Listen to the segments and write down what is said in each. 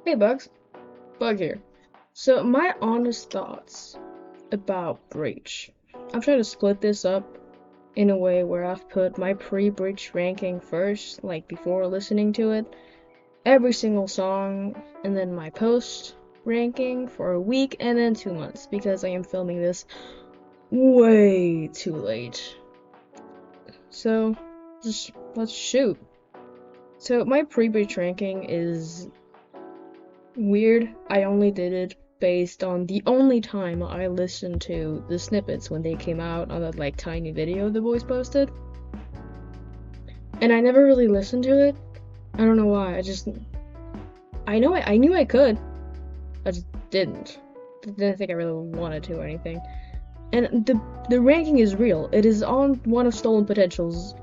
Hey Bugs, Bug here. So my honest thoughts about Breach. I've tried to split this up in a way where I've put my pre-Breach ranking first, like before listening to it, every single song, and then my post ranking for a week and then 2 months because I am filming this way too late. So just let's shoot. So my pre-Breach ranking is weird. I only did it based on the only time I listened to the snippets when they came out on that like tiny video the boys posted. And I never really listened to it. I don't know why. I knew I could. I just didn't. Didn't think I really wanted to or anything. And the ranking is real. It is on one of Stolen Potential's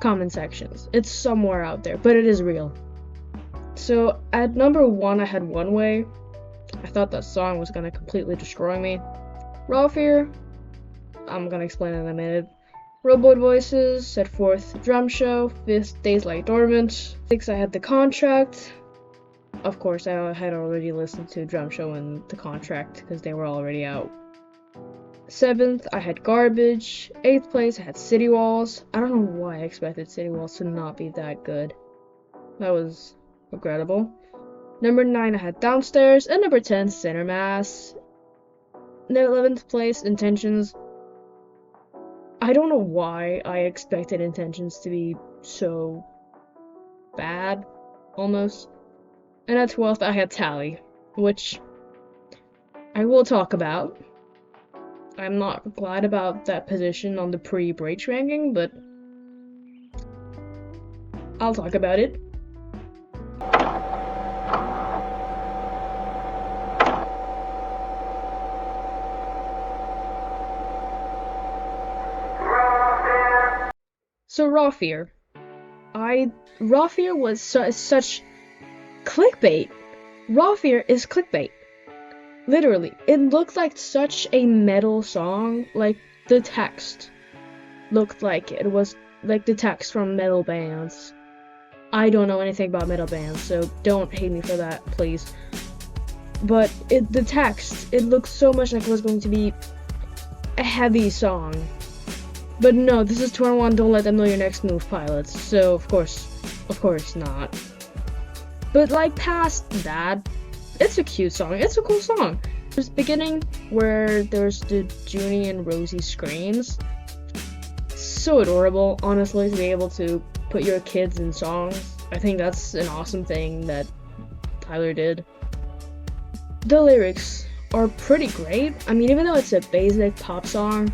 comment sections. It's somewhere out there, but it is real. So at number 1, I had One Way. I thought that song was gonna completely destroy me. Raw Fear, I'm gonna explain in a minute. Robot Voices, set fourth Drum Show. Fifth, Days Lie Dormant. 6, I had The Contract. Of course, I had already listened to Drum Show and The Contract because they were already out. 7th, I had Garbage. 8th place, I had City Walls. I don't know why I expected City Walls to not be that good. That was regrettable. Number 9, I had Downstairs, and number 10, Center Mass. 11th place, Intentions. I don't know why I expected Intentions to be so bad, almost. And at 12th, I had Tally, which I will talk about. I'm not glad about that position on the pre-Breach ranking, but I'll talk about it. So Raw Fear. Raw Fear was such clickbait. Raw Fear is clickbait. Literally. It looked like such a metal song. Like, the text looked like it was like the text from metal bands. I don't know anything about metal bands, so don't hate me for that, please. But the text, it looked so much like it was going to be a heavy song. But no, this is 21 Don't Let Them Know Your Next Move pilots, so of course not. But like past that, it's a cute song, it's a cool song. There's the beginning where there's the Junie and Rosie screams. So adorable, honestly, to be able to put your kids in songs. I think that's an awesome thing that Tyler did. The lyrics are pretty great. I mean, even though it's a basic pop song,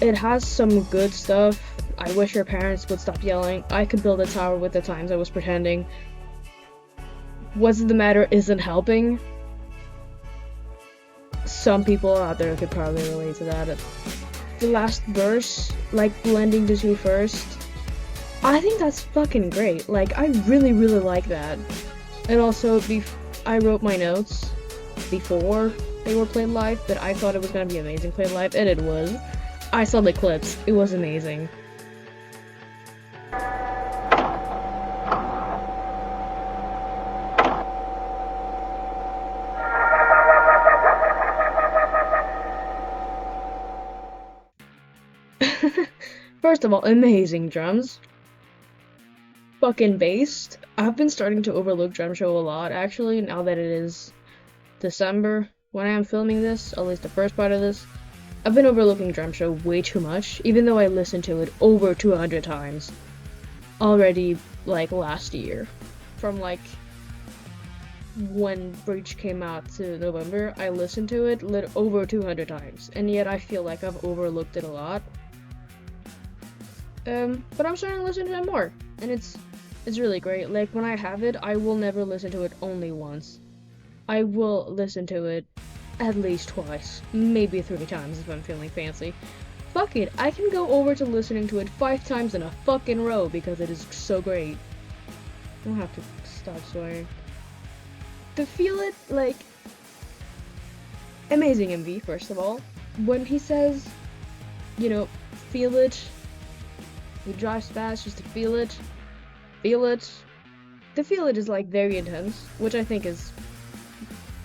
it has some good stuff. I wish your parents would stop yelling. I could build a tower with the times I was pretending. What's the matter isn't helping. Some people out there could probably relate to that. The last verse, like blending the two first, I think that's fucking great. Like, I really like that. And also, I wrote my notes before they were played live, but I thought it was gonna be amazing played live, and it was. I saw the clips. It was amazing. First of all, amazing drums. Fucking bass. I've been starting to overlook Drum Show a lot, actually, now that it is December. When I am filming this, at least the first part of this, I've been overlooking Drum Show way too much, even though I listened to it over 200 times already, like, last year. From, like, when Breach came out to November, I listened to it over 200 times, and yet I feel like I've overlooked it a lot. But I'm starting to listen to it more, and it's really great. Like, when I have it, I will never listen to it only once. I will listen to it at least twice, maybe 3 times if I'm feeling fancy. Fuck it, I can go over to listening to it 5 times in a fucking row because it is so great. I don't have to stop swearing. To feel it, like, amazing MV, first of all. When he says, you know, feel it, he drives fast just to feel it. Feel it. The feel it is, like, very intense, which I think is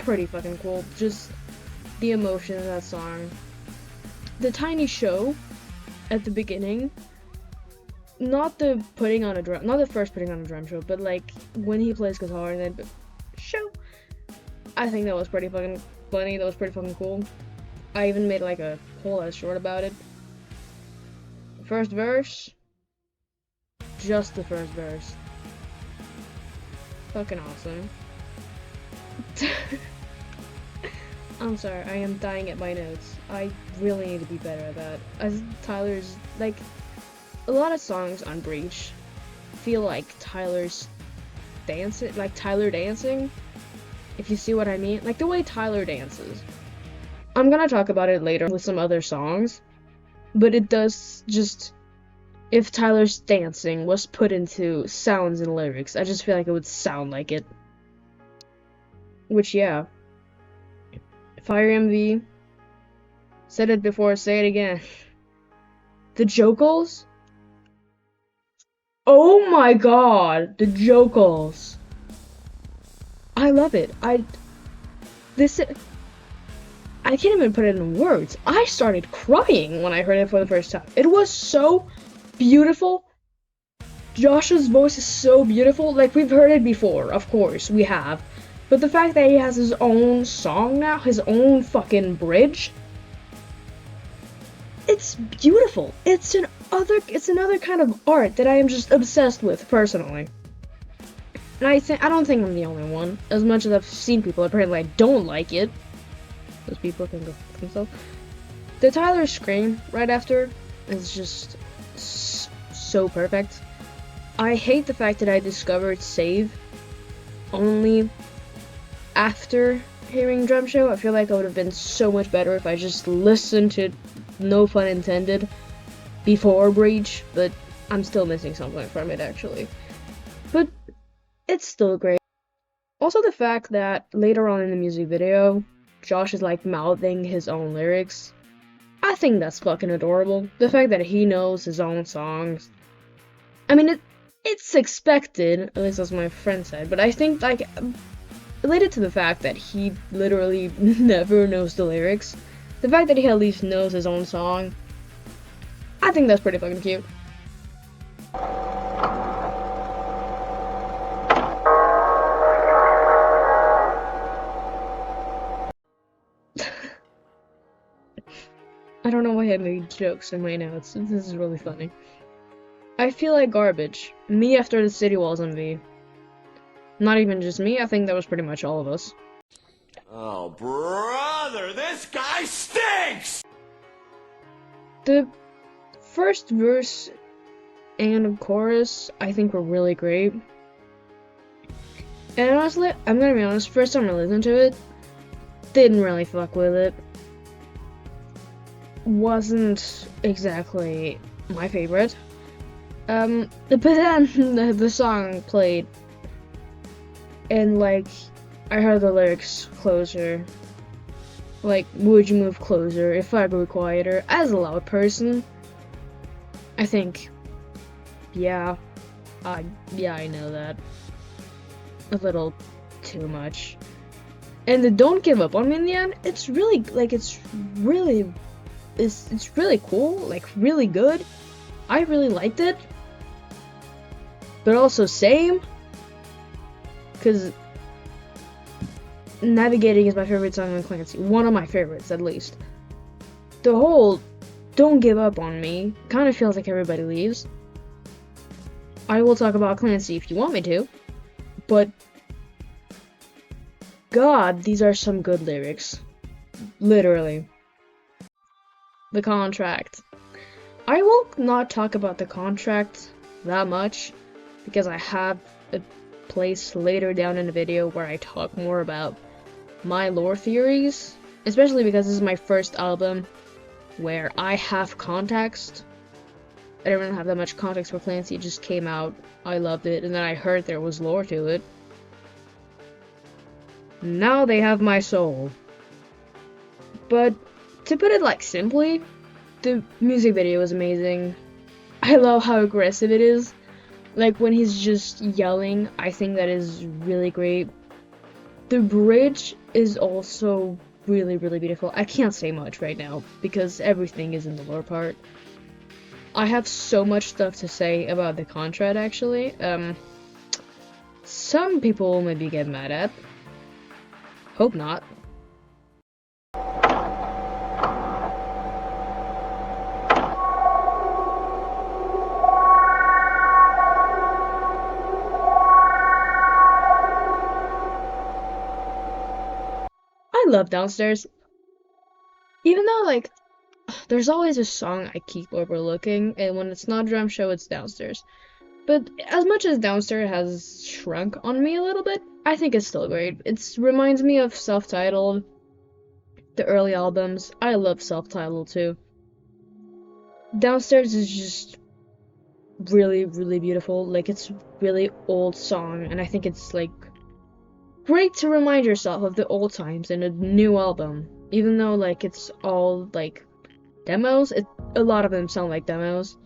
pretty fucking cool. Just the emotion of that song. The tiny show at the beginning, not the first putting on a drum show, but like when he plays guitar and then show. I think that was pretty fucking funny. That was pretty fucking cool. I even made like a whole ass short about it. First verse, just the first verse. Fucking awesome. I'm sorry, I am dying at my notes. I really need to be better at that. As Tyler's, like, a lot of songs on Breach feel like Tyler dancing, if you see what I mean. Like, the way Tyler dances. I'm gonna talk about it later with some other songs, but it does just, if Tyler's dancing was put into sounds and lyrics, I just feel like it would sound like it. Which, yeah. Fire MV. Said it before, say it again. The Jokels? Oh my god, the Jokels. I love it. I can't even put it in words. I started crying when I heard it for the first time. It was so beautiful. Josh's voice is so beautiful. Like, we've heard it before, of course, we have. But the fact that he has his own song now, his own fucking bridge, it's beautiful. It's another kind of art that I am just obsessed with, personally. And I don't think I'm the only one. As much as I've seen people apparently I don't like it. Those people can go fuck themselves. The Tyler scream right after is just so perfect. I hate the fact that I discovered Save only after hearing Drum Show. I feel like it would have been so much better if I just listened to No Pun Intended before Breach, but I'm still missing something from it, actually. But it's still great. Also, the fact that later on in the music video, Josh is like mouthing his own lyrics. I think that's fucking adorable. The fact that he knows his own songs. I mean, it's expected, at least that's what my friend said, but I think, like, related to the fact that he literally never knows the lyrics, the fact that he at least knows his own song, I think that's pretty fucking cute. I don't know why I made jokes in my notes. This is really funny. I feel like garbage. Me after the City Walls MV. Not even just me, I think that was pretty much all of us. Oh, brother, this guy stinks! The first verse and chorus, I think, were really great. And honestly, I'm gonna be honest, first time I listened to it, didn't really fuck with it. Wasn't exactly my favorite. But then the song played, and like, I heard the lyrics closer. Like, would you move closer if I grew quieter? As a loud person, I think, yeah, I know that. A little too much. And the Don't Give Up on Me in the end, it's really, like, it's really cool, like, really good. I really liked it. But also same, because Navigating is my favorite song on Clancy. One of my favorites, at least. The whole Don't Give Up on Me kind of feels like everybody leaves. I will talk about Clancy if you want me to, but God, these are some good lyrics. Literally. The Contract. I will not talk about The Contract that much, because I have a place later down in the video where I talk more about my lore theories, especially because this is my first album where I have context. I didn't really have that much context for Clancy, it just came out, I loved it, and then I heard there was lore to it. Now they have my soul. But to put it like simply, the music video is amazing. I love how aggressive it is. Like when he's just yelling, I think that is really great. The bridge is also really, really beautiful. I can't say much right now because everything is in the lower part. I have so much stuff to say about the contract actually. Some people will maybe get mad at. Hope not. I love Downstairs. Even though, like, there's always a song I keep overlooking, and when it's not Drum Show, it's Downstairs. But as much as Downstairs has shrunk on me a little bit, I think it's still great. It reminds me of Self-Titled, the early albums. I love Self-Titled too. Downstairs is just really, really beautiful. Like, it's really old song, and I think it's, like, great to remind yourself of the old times in a new album. Even though, like, it's all, like, demos, a lot of them sound like demos.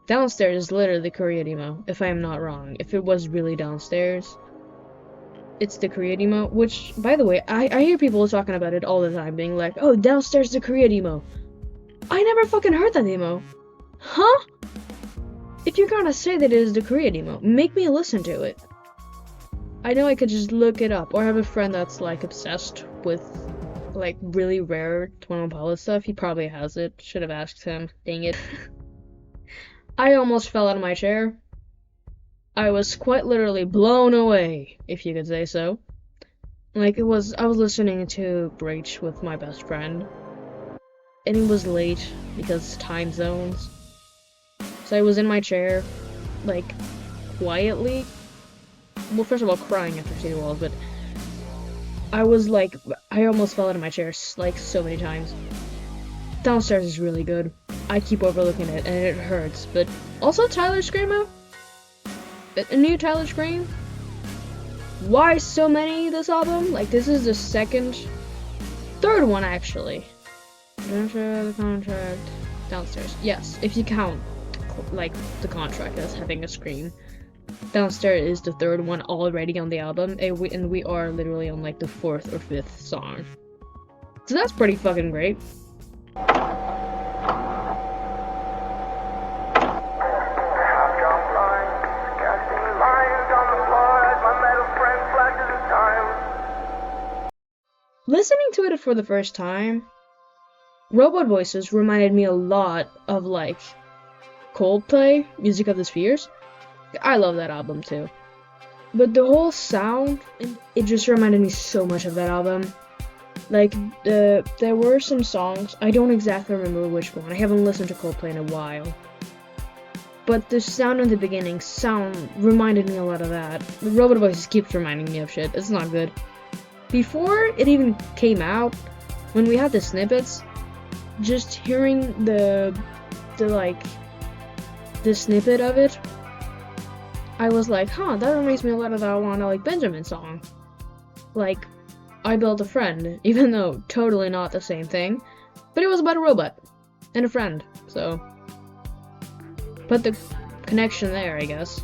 Downstairs is literally the Korea demo, if I am not wrong. If it was really Downstairs, it's the Korea demo, which, by the way, I hear people talking about it all the time, being like, oh, Downstairs the Korea demo. I never fucking heard that demo. Huh? If you're gonna say that it is the Korea demo, make me listen to it. I know I could just look it up, or have a friend that's, like, obsessed with, like, really rare Twenty One Pilots stuff. He probably has it. Should have asked him. Dang it. I almost fell out of my chair. I was quite literally blown away, if you could say so. Like, I was listening to Breach with my best friend, and it was late because time zones. So I was in my chair, like, quietly. Well, first of all, crying after seeing the walls, but I was like, I almost fell out of my chair, like, so many times. Downstairs is really good. I keep overlooking it, and it hurts, but also Tyler Screamo? A new Tyler Scream? Why so many this album? Like, this is the third one, actually. The contract, Downstairs. Yes, if you count, like, the contract as having a Scream. Downstairs is the third one already on the album, and we are literally on, like, the 4th or 5th song. So that's pretty fucking great. Listening to it for the first time, Robot Voices reminded me a lot of, like, Coldplay, Music of the Spheres. I love that album too. But the whole sound, it just reminded me so much of that album. Like, there were some songs, I don't exactly remember which one, I haven't listened to Coldplay in a while. But the sound in the beginning reminded me a lot of that. The Robot Voices keeps reminding me of shit, it's not good. Before it even came out, when we had the snippets, just hearing the snippet of it, I was like, huh, that reminds me a lot of that Wanna Like Benjamin song. Like, I Built a Friend, even though totally not the same thing, but it was about a robot and a friend, so put the connection there, I guess.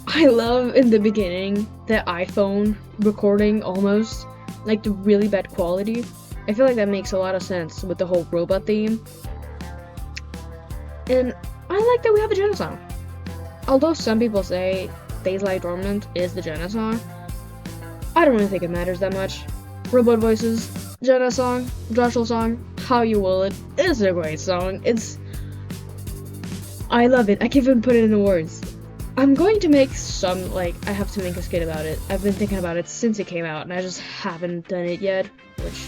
I love in the beginning the iPhone recording almost, like the really bad quality. I feel like that makes a lot of sense with the whole robot theme. And I like that we have a Jenna song. Although some people say Days Lie Dormant is the Jenna song, I don't really think it matters that much. Robot Voices, Jenna song, Joshua song, how you will it, is a great song. I love it. I can't even put it into words. I'm going to make I have to make a skit about it. I've been thinking about it since it came out, and I just haven't done it yet, which,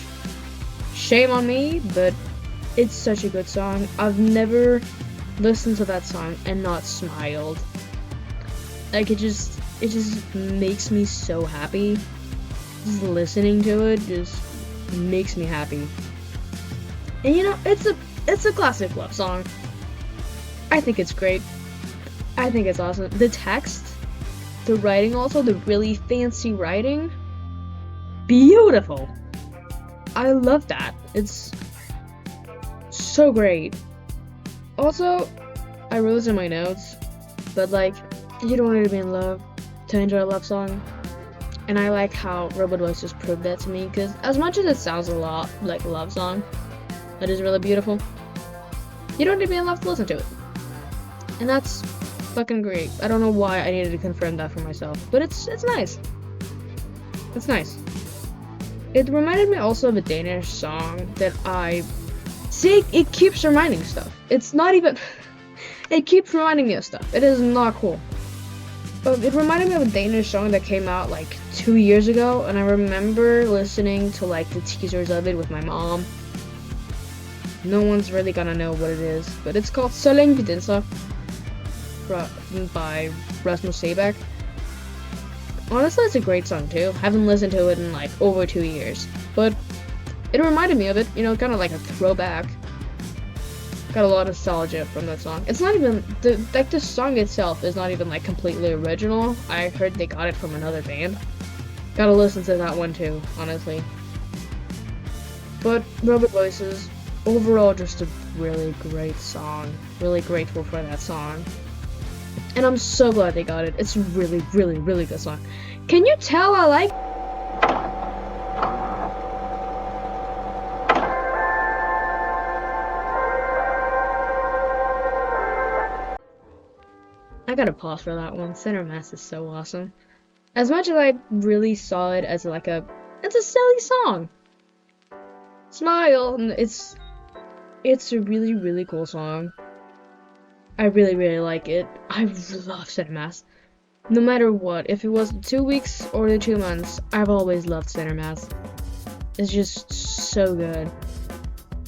shame on me, but it's such a good song. I've never listened to that song and not smiled. Like, it just makes me so happy. Just listening to it just makes me happy. And you know, it's a classic love song. I think it's great. I think it's awesome. The text, the writing also, the really fancy writing, beautiful. I love that. It's so great. Also, I wrote this in my notes, but like, you don't need to be in love to enjoy a love song. And I like how Robot Voices proved that to me, because as much as it sounds a lot like a love song, that is really beautiful, you don't need to be in love to listen to it. And that's fucking great. I don't know why I needed to confirm that for myself, but it's nice. It's nice. It reminded me also of a Danish song that I see. It keeps reminding stuff. It's not even. It keeps reminding me of stuff. It is not cool. It reminded me of a Danish song that came out like 2 years ago, and I remember listening to like the teasers of it with my mom. No one's really gonna know what it is, but it's called Så længe vi danser by Rasmus Seebach. Honestly, it's a great song too. Haven't listened to it in like over 2 years, but it reminded me of it, you know, kind of like a throwback. Got a lot of nostalgia from that song. It's not even the song itself is not even like completely original. I heard they got it from another band. Gotta listen to that one too, honestly. But Robot Voices, overall, just a really great song. Really grateful for that song. And I'm so glad they got it. It's a really, really, really good song. Can you tell I like... I gotta pause for that one. Center Mass is so awesome. As much as I really saw it as like it's a silly song. Smile, and it's a really, really cool song. I really, really like it. I love Center Mass. No matter what, if it was 2 weeks or the 2 months, I've always loved Center Mass. It's just so good.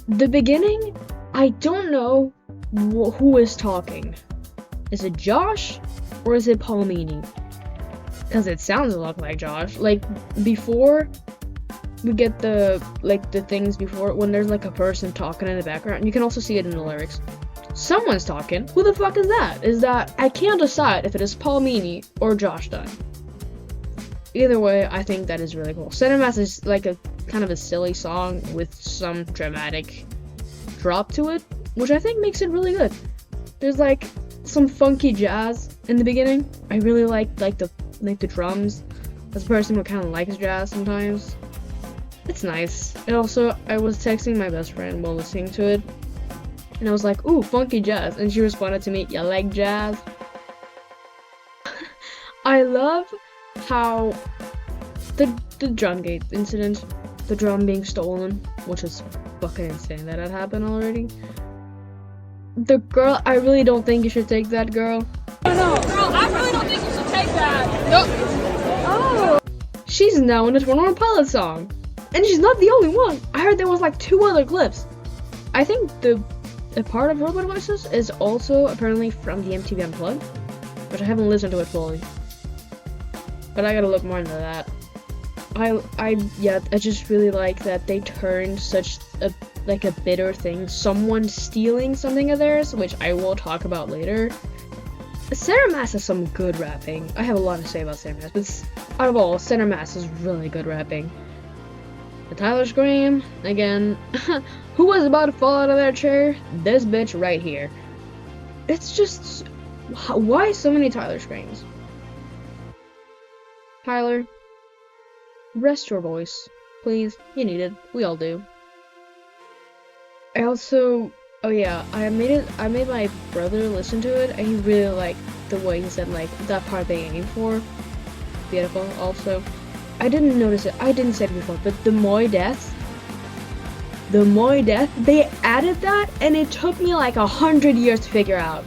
The beginning, I don't know who is talking. Is it Josh or is it Palmini? Because it sounds a lot like Josh. Like before we get the things before, when there's like a person talking in the background, you can also see it in the lyrics. Someone's talking. Who the fuck is that? I can't decide if it is Palmini or Josh Dunn. Either way, I think that is really cool. Center Mass is like a kind of a silly song with some dramatic drop to it, which I think makes it really good. There's like some funky jazz in the beginning. I really like the drums. As a person who kind of likes jazz sometimes, it's nice. And also, I was texting my best friend while listening to it, and I was like, "Ooh, funky jazz," and she responded to me, "You like jazz?" I love how the drum gate incident, the drum being stolen, which is fucking insane that had happened already. The girl, I really don't think you should take that, girl. No, girl, I really don't think you should take that. Nope. Oh. She's now in a 21 Pilot song. And she's not the only one. I heard there was like 2 other clips. I think the part of Robot Voices is also apparently from the MTV Unplugged, but I haven't listened to it fully. But I gotta look more into that. I just really like that they turned such a bitter thing, someone stealing something of theirs, which I will talk about later. Center Mass has some good rapping. I have a lot to say about Center Mass, but out of all, Center Mass is really good rapping. The Tyler Scream, again, who was about to fall out of their chair? This bitch right here. It's just, why so many Tyler Screams? Tyler, rest your voice, please. You need it. We all do. I also, oh yeah, I made my brother listen to it, and he really liked the way he said like that part they aim for. Beautiful. Also, I didn't notice it. I didn't say it before, but the Moi death, they added that, and it took me like 100 years to figure out,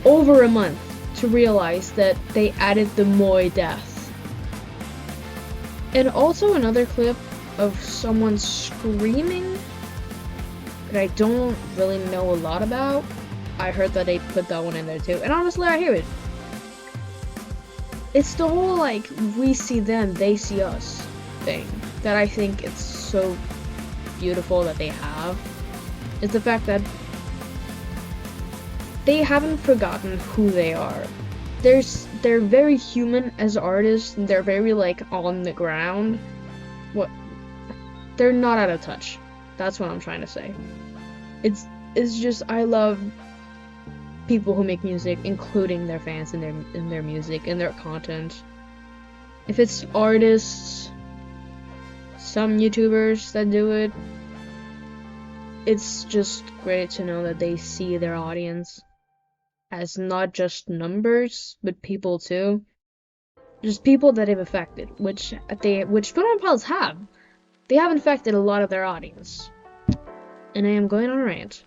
over a month, to realize that they added the Moi death. And also another clip of someone screaming that I don't really know a lot about. I heard that they put that one in there too, and honestly, I hear it. It's the whole like we see them, they see us thing that I think it's so beautiful that they have. It's the fact that they haven't forgotten who they are. They're very human as artists. They're very like on the ground. They're not out of touch. That's what I'm trying to say. It's just, I love people who make music, including their fans in their music and their content. if it's artists, some YouTubers that do it, it's just great to know that they see their audience as not just numbers, but people too. Just people that they've affected, which 21 Pilots have. They have infected a lot of their audience. And I am going on a rant.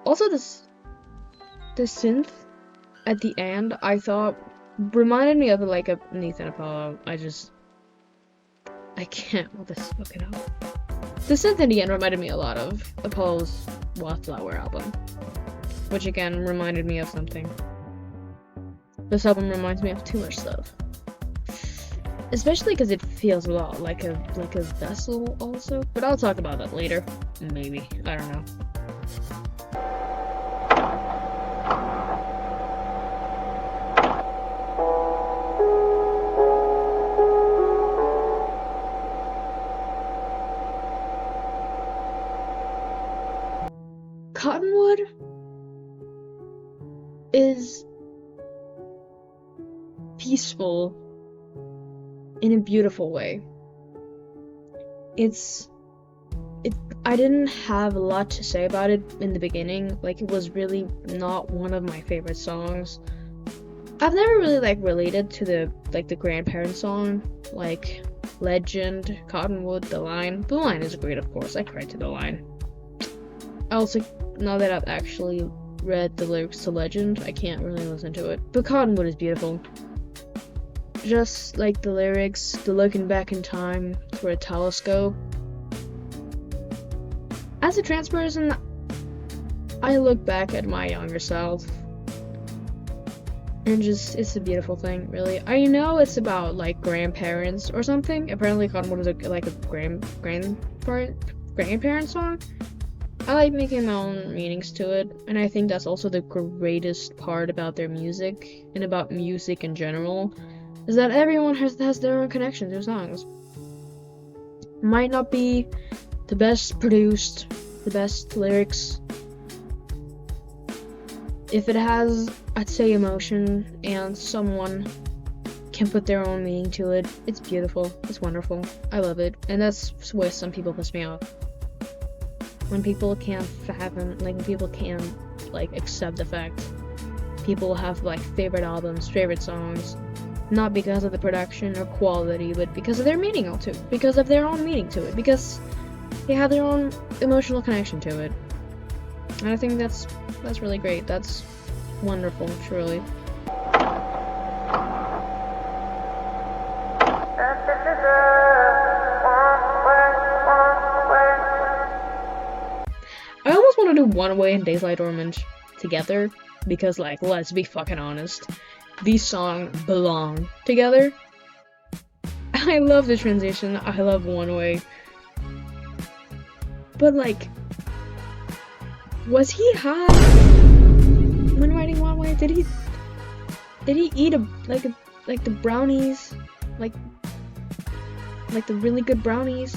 Also, the synth at the end, I thought, reminded me of like a Nathan Apollo. I can't just look it up. The synth in the end reminded me a lot of Apollo's Wildflower album, which again reminded me of something. This album reminds me of too much stuff, especially because it feels a lot like a vessel also. But I'll talk about that later, maybe. I don't know. Cottonwood is peaceful in a beautiful way. I didn't have a lot to say about it in the beginning. Like, it was really not one of my favorite songs. I've never really like related to the grandparent song, like Legend, Cottonwood, The Line. The Line is great, of course. I cried to The Line. Also, now that I've actually read the lyrics to Legend, I can't really listen to it. But Cottonwood is beautiful. Just like the lyrics, the looking back in time through a telescope. As a trans person, I look back at my younger self. And it's a beautiful thing, really. I know it's about like grandparents or something. Apparently Cottonwood is like a grandparent song. I like making my own meanings to it, and I think that's also the greatest part about their music, and about music in general, is that everyone has their own connection to songs. Might not be the best produced, the best lyrics. If it has, I'd say, emotion, and someone can put their own meaning to it, it's beautiful, it's wonderful, I love it, and that's where some people piss me off. When people can't fathom, like, when people can't, like, accept the fact people have, like, favorite albums, favorite songs, not because of the production or quality, but because of their meaning to it, because of their own meaning to it, because they have their own emotional connection to it. And I think that's really great. That's wonderful, truly. I almost want to do One Way and Days Lie Dormant together, because, like, let's be fucking honest, these songs belong together. I love the transition, I love One Way. But, like, was he high when writing One Way? Did he eat the brownies? Like the really good brownies?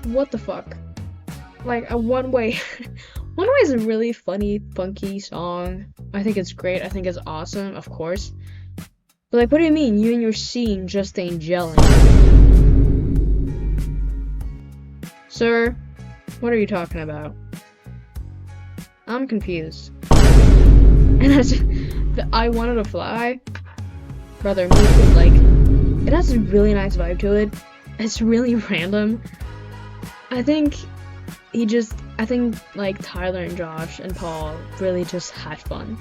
What the fuck? Like, a One Way. One Way is a really funny, funky song. I think it's great. I think it's awesome, of course. But, like, what do you mean? You and your scene just ain't gelling. Sir, what are you talking about? I'm confused. And the I Wanted to Fly, brother, me too, like, it has a really nice vibe to it. It's really random. I think like Tyler and Josh and Paul really just had fun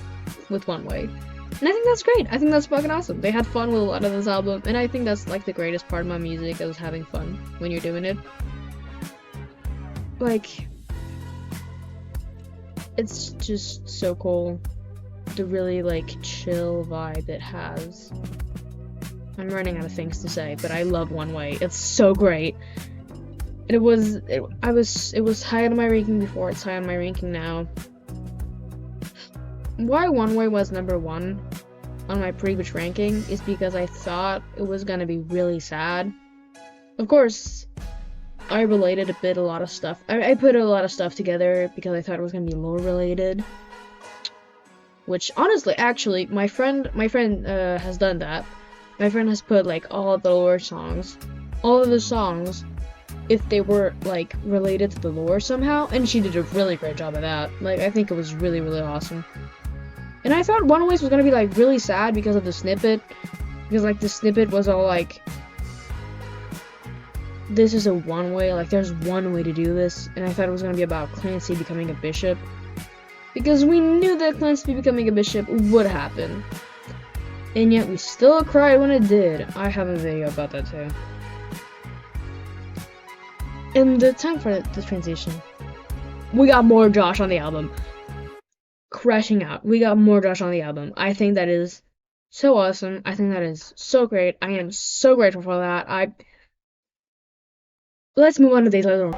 with One Way. And I think that's great. I think that's fucking awesome. They had fun with a lot of this album, and I think that's like the greatest part of my music, is having fun when you're doing it. Like, it's just so cool. The really, like, chill vibe it has. I'm running out of things to say, but I love One Way. It's so great. It was high on my ranking before, it's high on my ranking now. Why One Way was number 1 on my previous ranking is because I thought it was gonna be really sad. Of course, I related a lot of stuff. I put a lot of stuff together because I thought it was gonna be lore related. which honestly, actually, my friend has done that. My friend has put like all the lore songs, all of the songs, if they were like related to the lore somehow, and she did a really great job of that. Like, I think it was really, really awesome. And I thought One Ways was gonna be like really sad because of the snippet, because like the snippet was all like, this is a one way, like there's one way to do this, and I thought it was gonna be about Clancy becoming a bishop, because we knew that Clancy becoming a bishop would happen, and yet we still cried when it did. I have a video about that too. And the time for the transition, we got more Josh on the album. Crashing out. We got more Josh on the album. I think that is so awesome. I think that is so great. I am so grateful for that. Let's move on to Days Later.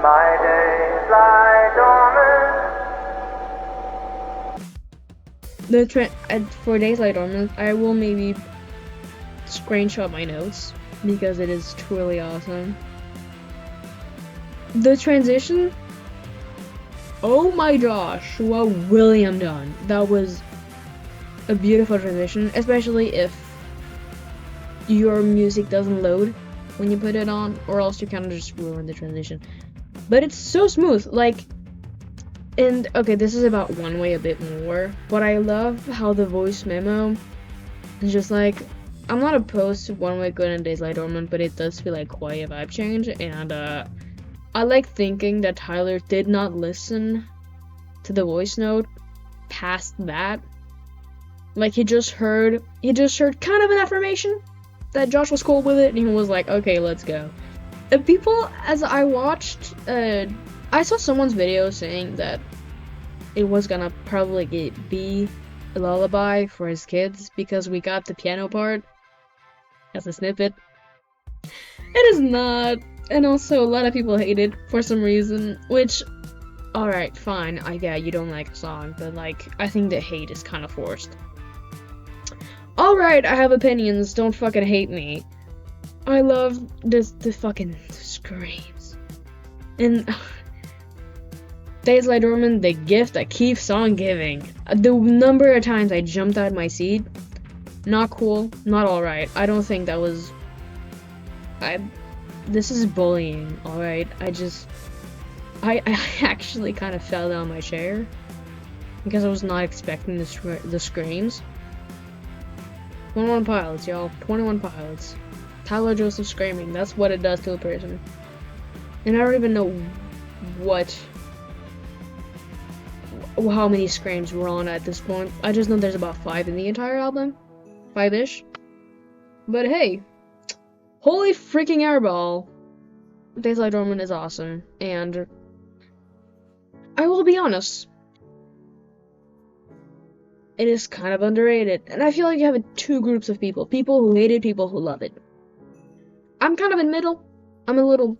My days lie dormant. For Days Lie Dormant, I will maybe screenshot my notes because it is truly awesome. The transition, oh my gosh, what William done. That was a beautiful transition, especially if your music doesn't load when you put it on, or else you kind of just ruin the transition. But it's so smooth, like, and okay, this is about One Way a bit more, but I love how the voice memo is just like, I'm not opposed to One Way Good and Days Lie Dormant, but it does feel like quite a vibe change, and I like thinking that Tyler did not listen to the voice note past that. Like, he just heard kind of an affirmation that Josh was cool with it, and he was like, okay, let's go. People, as I watched, I saw someone's video saying that it was gonna probably be a lullaby for his kids because we got the piano part as a snippet. It is not, and also a lot of people hate it for some reason, which, alright, fine, I get you don't like a song, but like, I think the hate is kind of forced. Alright, I have opinions, don't fucking hate me. I love the fucking screams. And Days Lie Dormant, the gift that keeps on giving. The number of times I jumped out of my seat, not cool, not alright. I don't think that was... This is bullying, alright? I actually kind of fell down my chair because I was not expecting the screams. 21 pilots, y'all. 21 pilots. Tyler Joseph screaming. That's what it does to a person. And I don't even know how many screams we're on at this point. I just know there's about 5 in the entire album. 5-ish. But hey. Holy freaking airball. Days Lie Dormant is awesome. And I will be honest, it is kind of underrated. And I feel like you have two groups of people. People who hate it, people who love it. I'm kind of in middle. I'm a little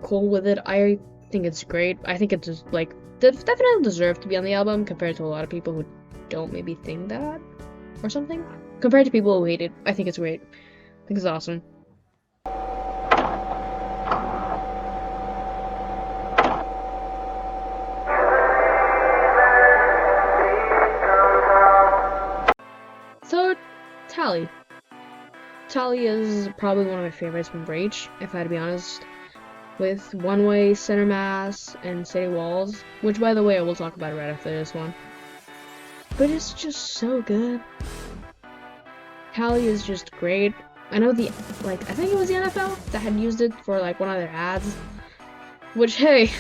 cool with it. I think it's great. I think it's just like definitely deserved to be on the album compared to a lot of people who don't maybe think that or something. Compared to people who hate it, I think it's great. I think it's awesome. So, Tally. Tally is probably one of my favorites from Rage, if I had to be honest. With One Way, Center Mass, and City Walls, which by the way I will talk about right after this one. But it's just so good. Tally is just great. I know I think it was the NFL that had used it for like one of their ads. Which, hey,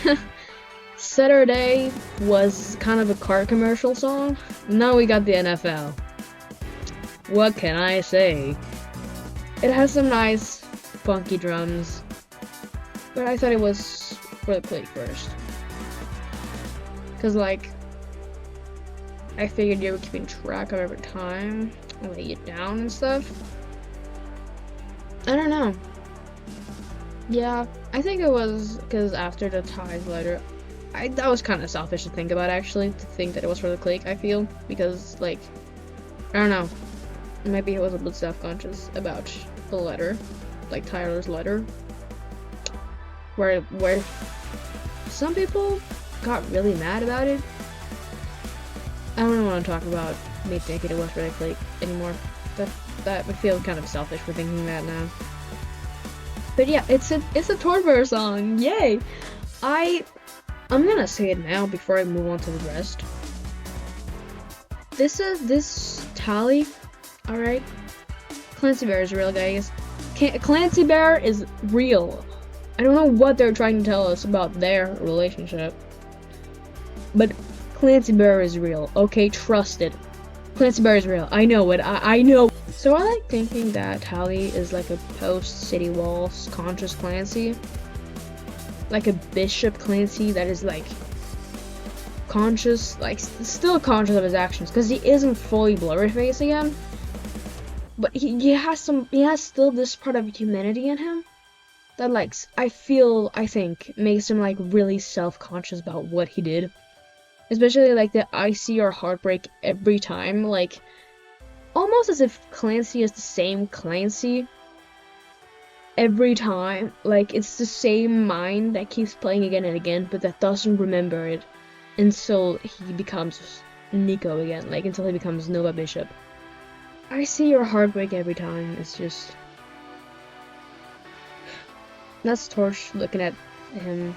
Saturday was kind of a car commercial song. Now we got the NFL. What can I say? It has some nice, funky drums. But I thought it was for the click first. Cause like, I figured you were keeping track of every time I lay it down and stuff. I don't know. Yeah, I think it was because after the ties letter, that was kind of selfish to think about actually, to think that it was for the click, I feel. Because like, I don't know. Maybe he was a bit self-conscious about the letter, like Tyler's letter, where some people got really mad about it. I don't want to talk about me thinking it was really fake anymore. That I feel kind of selfish for thinking that now. But yeah, it's a Torbear song. Yay! I'm gonna say it now before I move on to the rest. This Tally, all right. Clancy Bear is real, guys. Clancy Bear is real. I don't know what they're trying to tell us about their relationship, but Clancy Bear is real. Okay, trust it. Clancy Bear is real. I know it. I know. So I like thinking that Tally is like a post-City Walls conscious Clancy. Like a Bishop Clancy that is like conscious, like still conscious of his actions, because he isn't fully blurry-faced again. But he has still this part of humanity in him that like I think makes him like really self-conscious about what he did. Especially like the I see your heartbreak every time, like almost as if Clancy is the same Clancy every time. Like it's the same mind that keeps playing again and again, but that doesn't remember it until he becomes Nico again, like until he becomes Nova Bishop. I see your heartbreak every time. It's just, that's Torch looking at him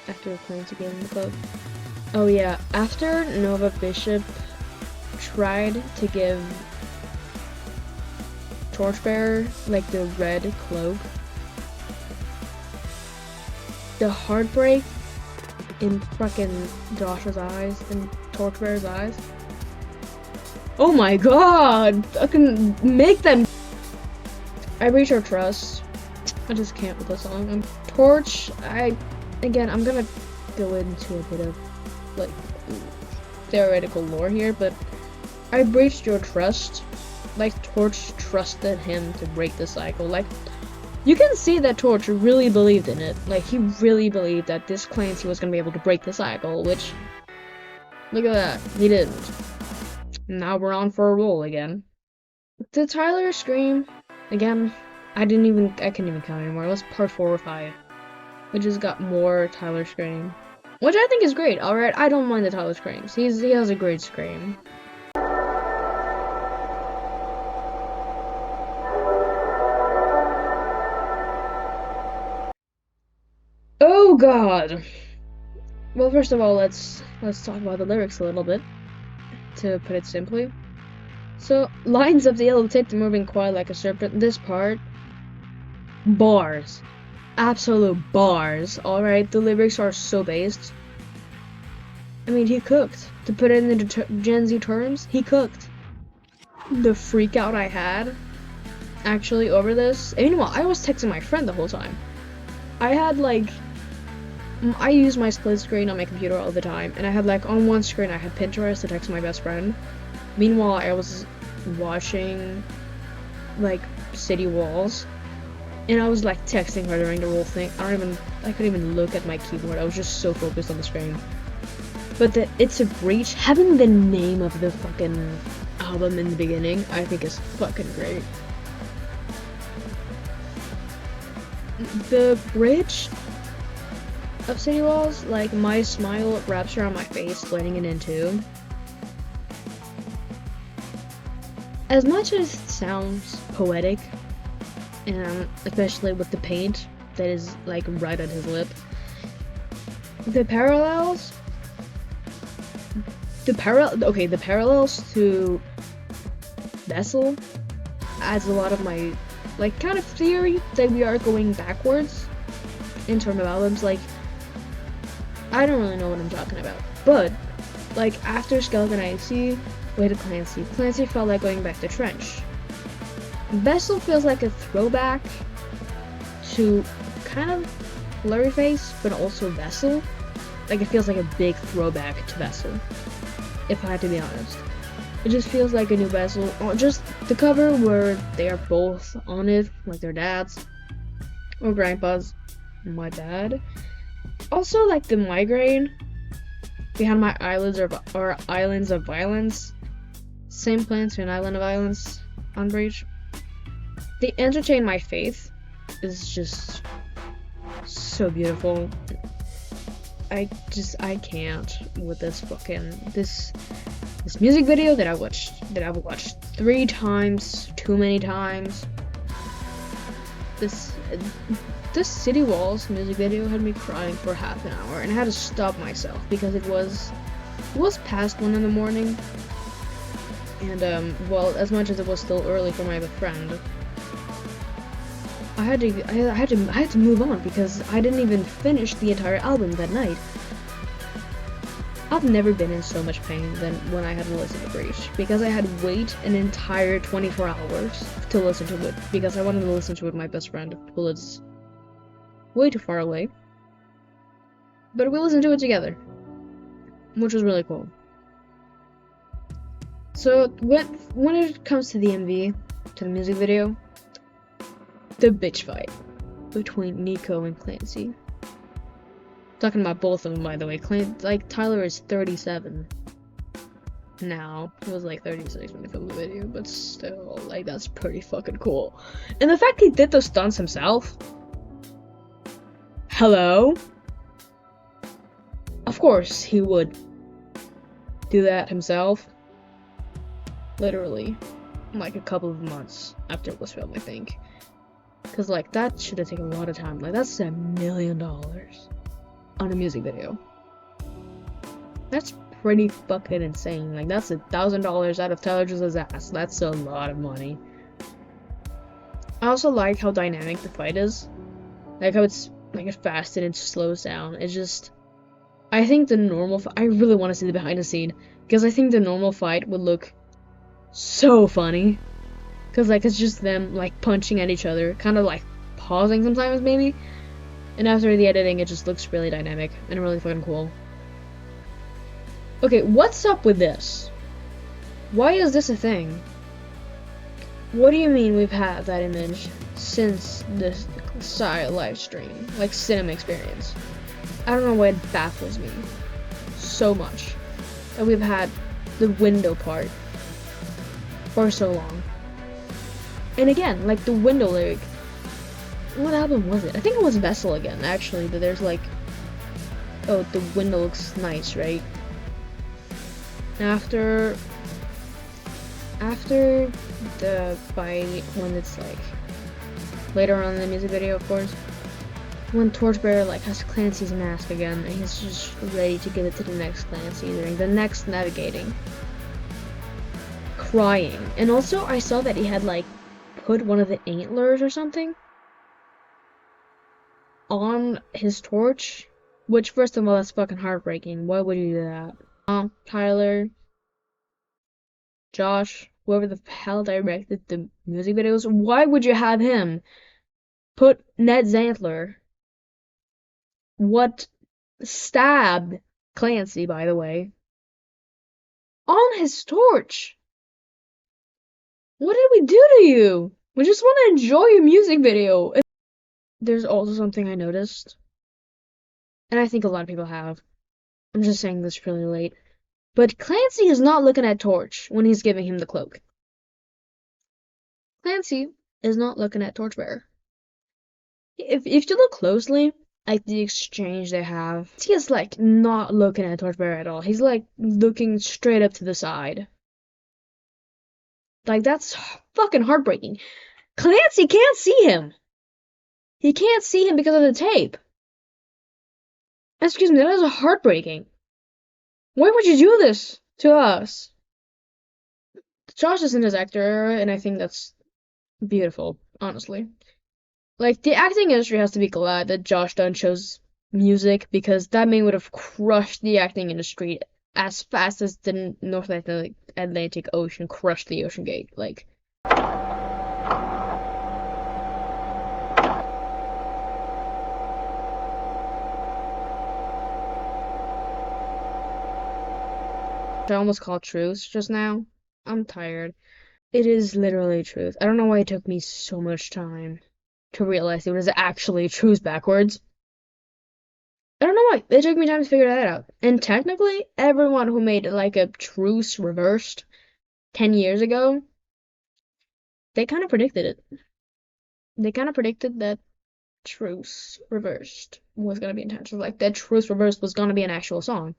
after Clancy getting the club. Oh yeah, after Nova Bishop tried to give Torchbearer like the red cloak, the heartbreak in fucking Josh's eyes and Torchbearer's eyes. Oh my god! I can make them. I reach your trust. I just can't with this song. Torch, I'm gonna go into a bit of like theoretical lore here, but I breached your trust. Like Torch trusted him to break the cycle. Like you can see that Torch really believed in it. Like he really believed that this Clancy was gonna be able to break the cycle, which look at that, he didn't. Now we're on for a roll again. The Tyler scream again. I couldn't even count anymore. It was part 4 or 5. We just got more Tyler scream, which I think is great. All right, I don't mind the Tyler screams. He has a great scream. Oh god. Well, first of all, let's talk about the lyrics a little bit, to put it simply. So, lines of the yellow tip moving quiet like a serpent. This part, bars. Absolute bars, alright? The lyrics are so based. I mean, he cooked. To put it into Gen Z terms, he cooked. The freak out I had, actually, over this. And meanwhile, I was texting my friend the whole time. I use my split screen on my computer all the time, and I had like on one screen I had Pinterest to text my best friend. Meanwhile, I was watching like City Walls, and I was like texting her during the whole thing. I couldn't even look at my keyboard. I was just so focused on the screen. But the It's a Breach, having the name of the fucking album in the beginning, I think is fucking great. The bridge of City Walls, like my smile wraps around my face, blending it into. As much as it sounds poetic, and especially with the paint that is like right on his lip, the parallels to Vessel adds a lot of my like kind of theory that we are going backwards in terms of albums. Like I don't really know what I'm talking about, but like after Skeleton IC, we had Clancy. Clancy felt like going back to Trench. Vessel feels like a throwback to kind of Blurryface, but also Vessel. Like it feels like a big throwback to Vessel, if I had to be honest. It just feels like a new Vessel. Or just the cover where they are both on it, like their dads or grandpas. My dad. Also, like the migraine behind my eyelids or Islands of Violence. Same plan to an Island of Violence on Breach. The Entertain My Faith is just so beautiful. I can't with this music video that I've watched 3 times, too many times. This City Walls music video had me crying for half an hour, and I had to stop myself because it was past 1 in the morning, and well, as much as it was still early for my friend, I had to move on because I didn't even finish the entire album that night. I've never been in so much pain than when I had to listen to Breach, because I had to wait an entire 24 hours to listen to it, because I wanted to listen to it with my best friend, who lives way too far away. But we listened to it together, which was really cool. So when it comes to the MV, to the music video, the bitch fight between Nico and Clancy. Talking about both of them, by the way. Tyler is 37 now. He was like 36 when he filmed the video, but still, like, that's pretty fucking cool. And the fact he did those stunts himself. Hello? Of course he would do that himself. Literally, like a couple of months after it was filmed, I think. Cause like that should have taken a lot of time. Like that's $1 million on a music video. That's pretty fucking insane. Like that's $1,000 out of Tyler Jose's ass. That's a lot of money. I also like how dynamic the fight is. Like how it's like fast and it slows down. It's just, I think the normal I really want to see the behind the scene, because I think the normal fight would look so funny. Cause like it's just them like punching at each other, kind of like pausing sometimes maybe. And after the editing, it just looks really dynamic and really fucking cool. Okay, what's up with this? Why is this a thing? What do you mean we've had that image since this live stream, like cinema experience? I don't know why it baffles me so much that we've had the window part for so long. And again, like the window lyric. What album was it? I think it was Vessel again, actually, that there's like, oh, the window looks nice, right? After the fight, when it's like later on in the music video, of course, when Torchbearer like has Clancy's mask again, and he's just ready to give it to the next Clancy during the next navigating, crying. And also I saw that he had like put one of the antlers or something on his torch, which first of all, that's fucking heartbreaking. Why would you do that? Tyler, Josh, whoever the hell directed the music videos, why would you have him put Ned's antler, what stabbed Clancy, by the way, on his torch? What did we do to you? We just want to enjoy your music video. There's also something I noticed, and I think a lot of people have. I'm just saying this really late. But Clancy is not looking at Torch when he's giving him the cloak. Clancy is not looking at Torchbearer. If you look closely, like the exchange they have, he is like not looking at Torchbearer at all. He's like looking straight up to the side. Like that's fucking heartbreaking. Clancy can't see him. He can't see him because of the tape. Excuse me, that is heartbreaking. Why would you do this to us? Josh isn't his actor, and I think that's beautiful, honestly. Like, the acting industry has to be glad that Josh Dunn chose music, because that man would have crushed the acting industry as fast as the North Atlantic Ocean crushed the Ocean Gate. Like, I almost called truce just now. I'm tired. It is literally truth. I don't know why it took me so much time to realize it was actually truce backwards. I don't know why. It took me time to figure that out. And technically, everyone who made like a truce reversed 10 years ago, they kind of predicted it. They kind of predicted that Truce Reversed was gonna be intentional. Like that Truce Reversed was gonna be an actual song.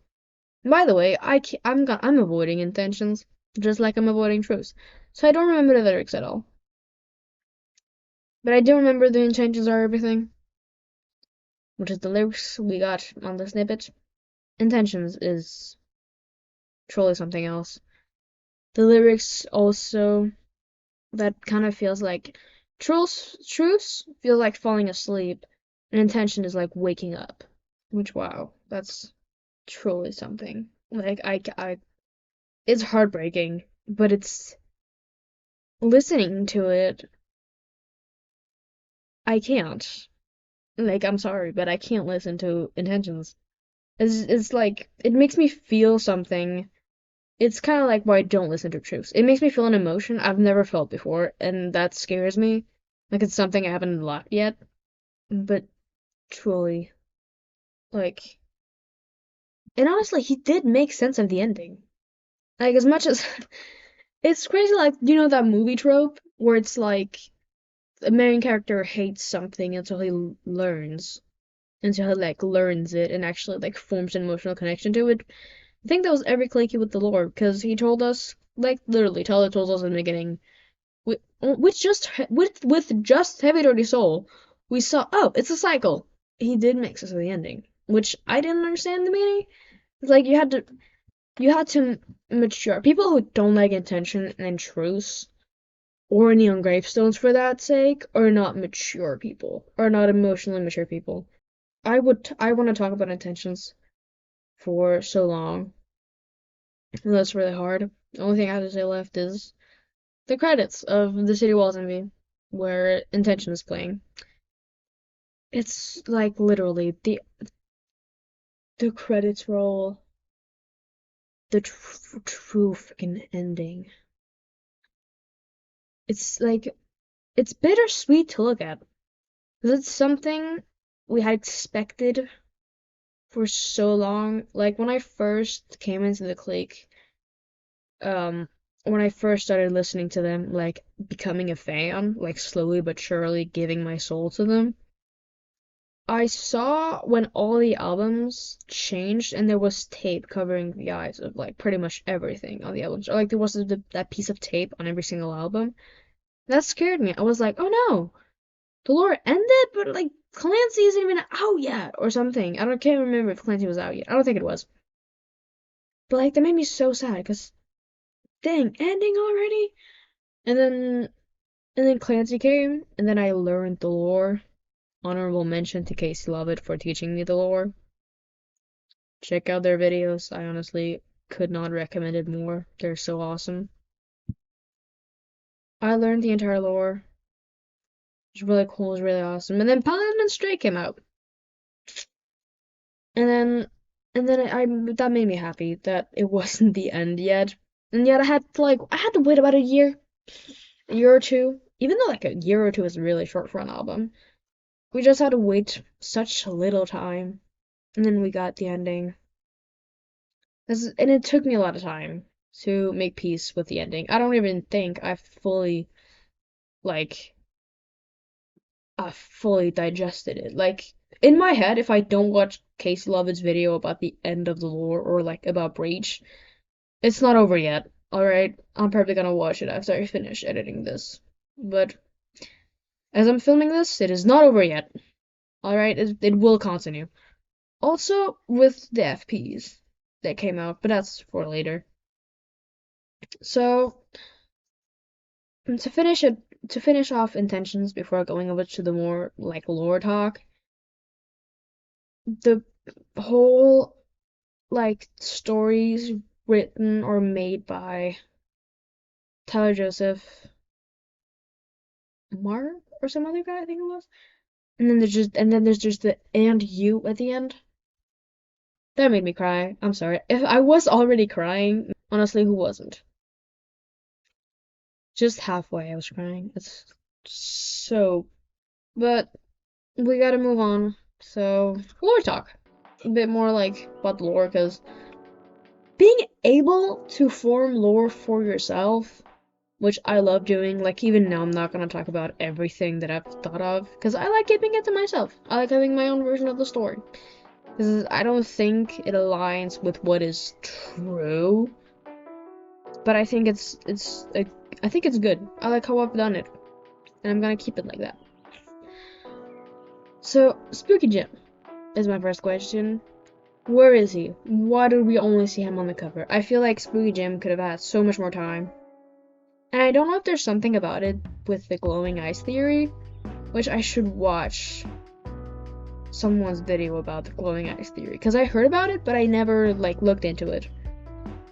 And by the way, I'm avoiding intentions just like I'm avoiding truce, so I don't remember the lyrics at all. But I do remember the intentions are everything, which is the lyrics we got on the snippet. Intentions is truly something else. The lyrics also, that kind of feels like truce feels like falling asleep, and intention is like waking up. Which, wow, that's truly something. Like it's heartbreaking, but it's listening to it. I can't. Like, I'm sorry, but I can't listen to intentions. It's like it makes me feel something. It's kind of like why I don't listen to truths. It makes me feel an emotion I've never felt before, and that scares me. Like it's something I haven't unlocked yet. But truly, like, and honestly, he did make sense of the ending. Like as much as it's crazy, like you know that movie trope where it's like the main character hates something until he learns, until he like learns it and actually like forms an emotional connection to it. I think that was every clicky with the lore because he told us, like literally, Tyler told us in the beginning, with just Heavy Dirty Soul, we saw it's a cycle. He did make sense of the ending, which I didn't understand the meaning. It's like you had to mature. People who don't like Intention and Truce or Neon Gravestones for that sake are not mature people, are not emotionally mature people. I want to talk about intentions for so long. And that's really hard. The only thing I have to say left is the credits of the City Walls MV, where Intention is playing. It's like literally the credits roll, the true freaking ending. It's like it's bittersweet to look at. 'Cause it's something we had expected for so long. Like when I first came into the clique, um, when I first started listening to them, like becoming a fan, like slowly but surely giving my soul to them, I saw when all the albums changed and there was tape covering the eyes of like pretty much everything on the albums. Or like there was that piece of tape on every single album. That scared me. I was like, oh no, the lore ended, but like Clancy isn't even out yet or something. Can't remember if Clancy was out yet. I don't think it was. But like that made me so sad because dang, ending already? And then Clancy came, and then I learned the lore. Honorable mention to Casey Lovett for teaching me the lore. Check out their videos. I honestly could not recommend it more. They're so awesome. I learned the entire lore. It was really cool. It was really awesome. And then Paladin and Stray came out. And then I that made me happy that it wasn't the end yet. And yet I had to wait about a year or two. Even though like a year or two is really short for an album. We just had to wait such a little time. And then we got the ending. And it took me a lot of time to make peace with the ending. I don't even think like, I fully digested it. Like, in my head, if I don't watch Casey Lovett's video about the end of the lore or, like, about Breach, it's not over yet, alright? I'm probably gonna watch it after I finish editing this. But, as I'm filming this, it is not over yet, alright? It will continue. Also, with the FPs that came out, but that's for later. So, to finish off intentions before going over to the more like lore talk, the whole like stories written or made by Tyler Joseph, Mark or some other guy, I think it was. And then there's just the "and you" at the end. That made me cry. I'm sorry. If I was already crying, honestly, who wasn't? Just halfway I was crying. It's so, but we gotta move on. So, lore talk. A bit more like about lore, because being able to form lore for yourself which I love doing. Like, even now, I'm not gonna talk about everything that I've thought of, because I like keeping it to myself. I like having my own version of the story. Because I don't think it aligns with what is true, but I think I think it's good. I like how I've done it, and I'm gonna keep it like that. So, Spooky Jim is my first question. Where is he? Why did we only see him on the cover? I feel like Spooky Jim could have had so much more time. And I don't know if there's something about it with the glowing eyes theory, which I should watch someone's video about the glowing eyes theory, because I heard about it, but I never, like, looked into it.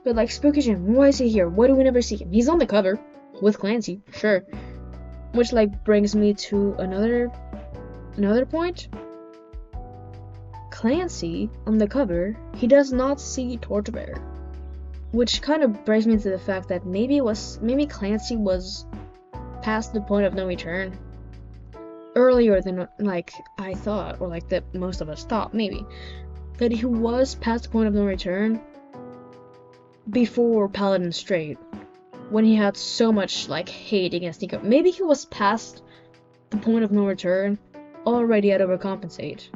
But, like, Spooky Jim, why is he here? Why do we never see him? He's on the cover with Clancy, sure. Which, like, brings me to another point. Clancy, on the cover, he does not see Torchbearer. Which kind of brings me to the fact that maybe Clancy was past the point of no return earlier than, like, I thought, or like that most of us thought, maybe. That he was past the point of no return before Paladin Strait, when he had so much, like, hate against Nico. Maybe he was past the point of no return already at Overcompensate.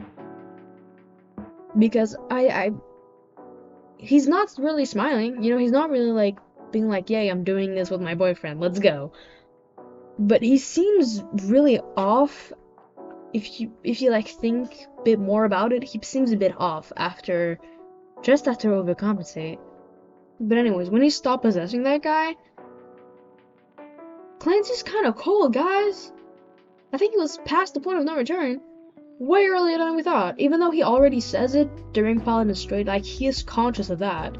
Because he's not really smiling, you know, he's not really, like, being like, yay, I'm doing this with my boyfriend, let's go. But he seems really off. If you like think a bit more about it, he seems a bit off just after Overcompensate. But anyways, when he stopped possessing that guy, Clancy's kind of cold, guys. I think he was past the point of no return way earlier than we thought. Even though he already says it during Paladin Strait, like, he is conscious of that.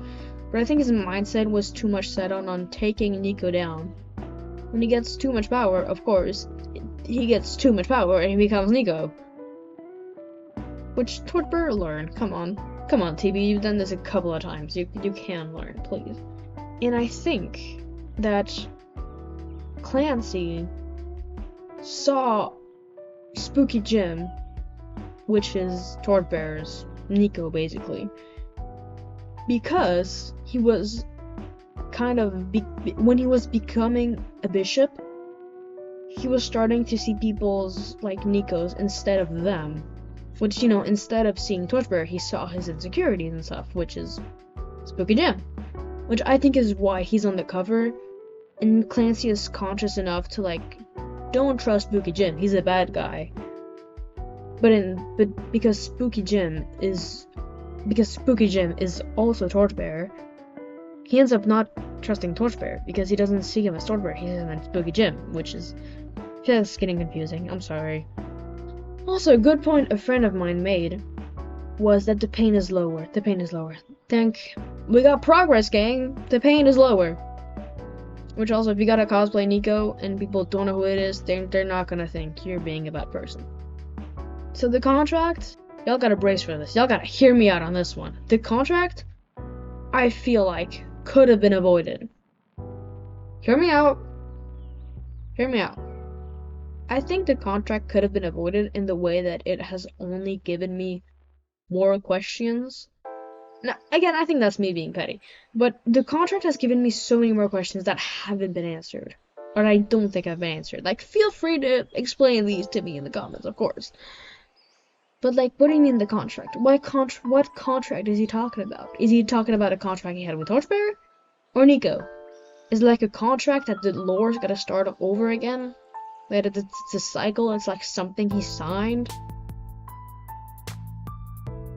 But I think his mindset was too much set on taking Nico down. When he gets too much power, of course, he gets too much power and he becomes Nico. Which, Torchbearer, learn. Come on, TB, you've done this a couple of times. You can learn, please. And I think that Clancy saw Spooky Jim, which is Torchbearer's Nico, basically, because he was kind of when he was becoming a bishop, he was starting to see people's, like, Nikos instead of them, which, you know, instead of seeing Torchbearer, he saw his insecurities and stuff, which is Spooky Jim, which I think is why he's on the cover. And Clancy is conscious enough to, like, don't trust Spooky Jim, he's a bad guy. But because Spooky Jim is also Torchbearer, he ends up not trusting Torchbearer because he doesn't see him as Torchbearer, he sees him as Spooky Jim, which is just getting confusing. I'm sorry. Also, a good point a friend of mine made was that the pain is lower. The pain is lower. We got progress, gang. The pain is lower. Which also, if you gotta cosplay Nico and people don't know who it is, they're not gonna think you're being a bad person. So the contract, y'all gotta brace for this. Y'all gotta hear me out on this one. The contract, I feel like, could have been avoided. Hear me out. Hear me out. I think the contract could have been avoided in the way that it has only given me more questions. Now, again, I think that's me being petty, but the contract has given me so many more questions that haven't been answered, or I don't think have been answered. Like, feel free to explain these to me in the comments, of course. But, like, what do you mean the contract? What contract is he talking about? Is he talking about a contract he had with Torchbearer? Or Nico? Is it like a contract that the lore's gotta start over again? That it's a cycle, it's like something he signed?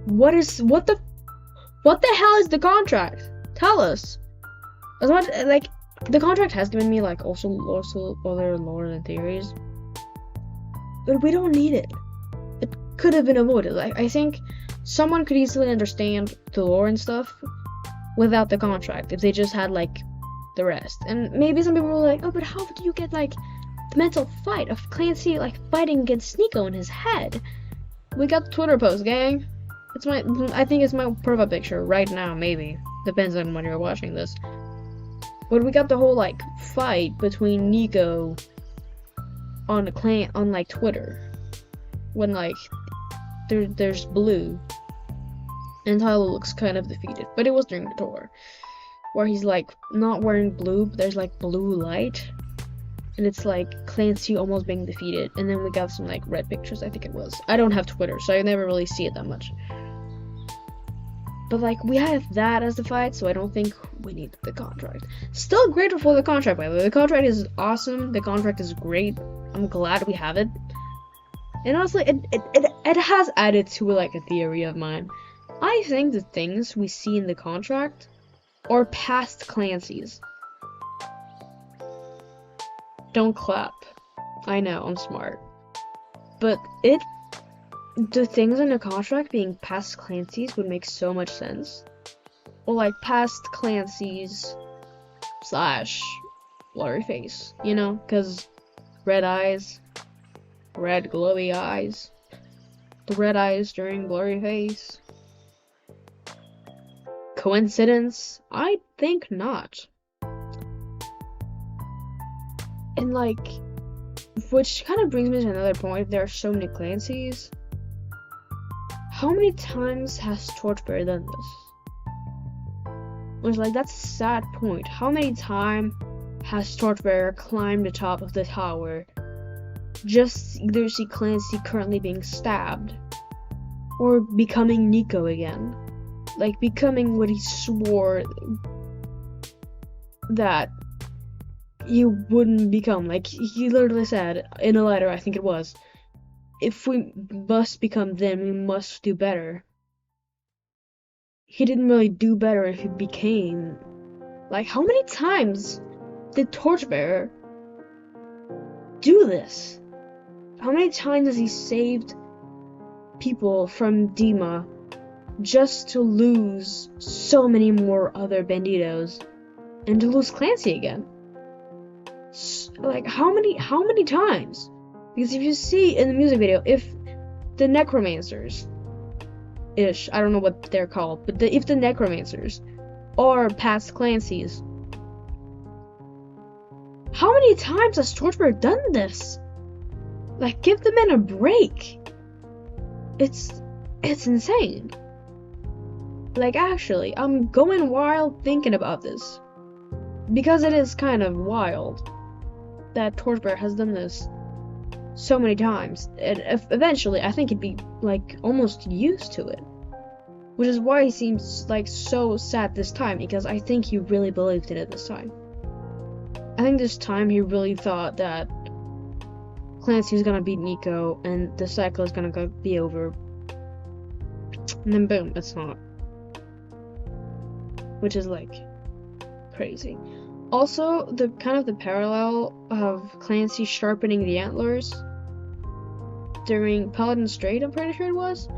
What the hell is the contract? Tell us. As much, like, the contract has given me, like, also other lore and theories, but we don't need it. It could have been avoided. Like, I think someone could easily understand the lore and stuff without the contract if they just had, like, the rest. And maybe some people were like, oh, but how do you get, like, the mental fight of Clancy, like, fighting against Nico in his head? We got the Twitter post, gang. I think it's my profile picture right now, maybe. Depends on when you're watching this. But we got the whole, like, fight between Nico on like, Twitter. When, like, there's blue. And Tyler looks kind of defeated. But it was during the tour. Where he's, like, not wearing blue, but there's, like, blue light. and it's like Clancy almost being defeated, and then we got some like red pictures, I think it was. I don't have Twitter, so I never really see it that much. But like we have that as the fight, so I don't think we need the contract. Still grateful for the contract, by the way. The contract is awesome. The contract is great. I'm glad we have it. And honestly, it has added to like a theory of mine. I think the things we see in the contract are past Clancy's. Don't clap. I know, I'm smart. But the things in the contract being past Clancy's would make so much sense. Or like past Clancy's / blurry face, you know? Because red eyes, red glowy eyes, the red eyes during blurry face. Coincidence? I think not. And like, which kind of brings me to another point. There are so many Clancy's. How many times has Torchbearer done this? Which, like, that's a sad point. How many times has Torchbearer climbed the top of the tower just to either see Clancy currently being stabbed or becoming Nico again? Like, becoming what he swore that he wouldn't become. Like, he literally said in a letter, I think it was, if we must become them, we must do better. He didn't really do better if he became. Like, how many times did Torchbearer do this? How many times has he saved people from Dima just to lose so many more other banditos and to lose Clancy again? Like, how many times? Because if you see in the music video, if the necromancers ish, I don't know what they're called, but if the necromancers are past Clancy's, how many times has Torchbearer done this? Like, give the man a break. It's insane. Like, actually, I'm going wild thinking about this. Because it is kind of wild that Torchbearer has done this so many times. And eventually, I think he'd be, like, almost used to it. Which is why he seems, like, so sad this time, because I think he really believed in it this time. I think this time he really thought that Clancy was gonna beat Nico, and the cycle is gonna be over. And then boom, it's not. Which is, like, crazy. Also, the parallel of Clancy sharpening the antlers during Paladin Strait, I'm pretty sure it was,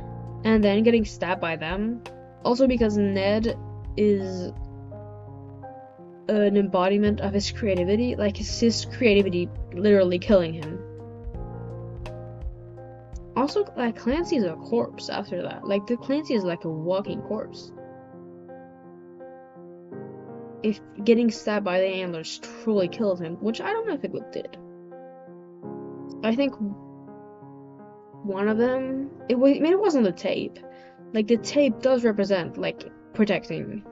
and then getting stabbed by them. Also because Ned is an embodiment of his creativity, like his creativity literally killing him. Also, like, Clancy is a corpse after that. Like, the Clancy is like a walking corpse. If getting stabbed by the antlers truly killed him, which I don't know if it did. I think one of them, it wasn't the tape. Like, the tape does represent, like, protecting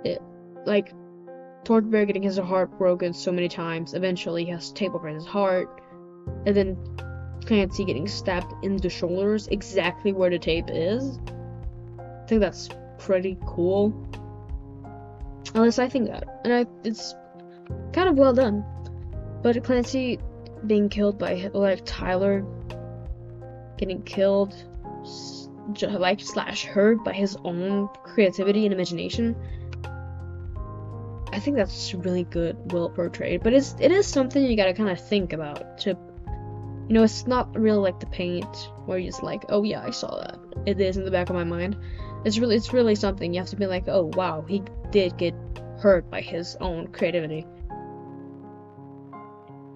it. Like, Torchbearer getting his heart broken so many times, eventually he has tape over his heart, and then Clancy getting stabbed in the shoulders, exactly where the tape is. I think that's pretty cool. At least I think that. And it's kind of well done. But Clancy being killed by, like, Tyler getting killed, like, / hurt by his own creativity and imagination, I think that's really good, well portrayed. But it is something you gotta kind of think about. To, you know, it's not really like The Paint, where you're just like, oh yeah, I saw that. It is in the back of my mind. It's really something you have to be like, oh wow, he did get hurt by his own creativity.